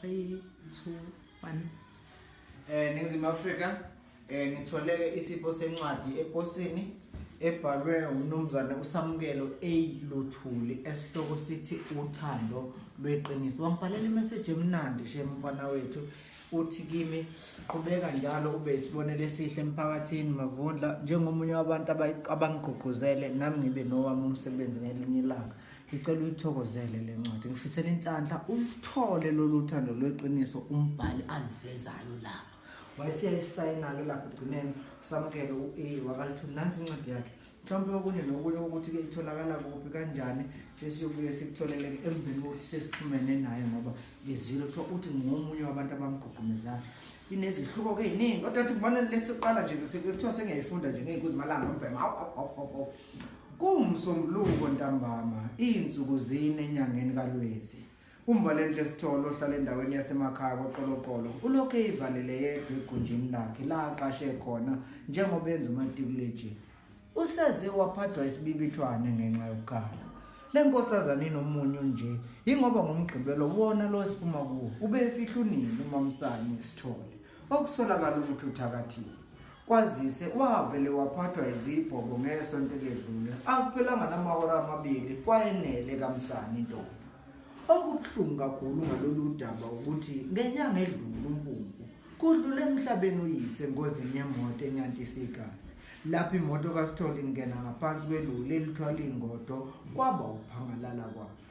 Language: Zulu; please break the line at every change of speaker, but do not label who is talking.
3, 2, 1.
Ningizimu Afrika ngithole isipho sencwadi eposini ebhalwe uMnumzane uSamukelo A Luthuli esihloko sithi uthando lweqiniso. Wangibhalela imessage emnandi shemfana wethu uthi kimi qhubeka njalo ube isibonelo esihle emphakathini Mavundla njengomunye wabantu abangigqugquzele nami ngibe nowami umsebenzi ngelinye ilanga. Ngicela uyithokozele le ncwadi. Ngifisela inhlanhla ulithole lolu thando lweqiniso umbhali alivezayo lapha. Wayesiyayisayina ke lapho ugcineni uSamukelo u-A wakalithula nansi incwadi yakhe. Mhlawumbe okunye nokunye ukuthi ke itholakala kuphi kanjani sesiyobuye sikutholele emveni kokuthi sesixhumene naye ngoba izilo uthi ngomunye wabantu abamgqugqumezayo. Inezihluko ke eziningi kodwa athi kufanele lesiqala nje kuthiwa sengiyayifunda nje ngekuzimalanga ngomphema hawu kumsombuluko ntambama izinsuku zine enyangeni kaLwezi. Umbaleki lesitholo ohlala endaweni yasemakhaya koqoloqolo ulokhu eyivalele yedwa egunjini lakhe la aqashe khona njengoba enza uMatikuletsheni. Useze waphathwa isibibithwane ngenxa yokukhala. Le nkosazana inomunyu nje ingoba ngomgqibelo wona lo siphuma kuwo ubefihla unini uMamsane Sithole okusolakala ukuthi uthakathile. Kwazise wavele waphathwa izibhobo ngesonto ledlule akuphelanga namahora amabili kwayenele kaMsane intombi. Okubuhlungu kakhulu ngalolu daba ukuthi ngenyanga edlule umfumfu kudlule emhlabeni uyise engozini yemoto enyantisa igazi. Lapho imoto kaSithole ingena ngaphansi kweluli elithwala ingodo kwaba uphangalala kwakhe.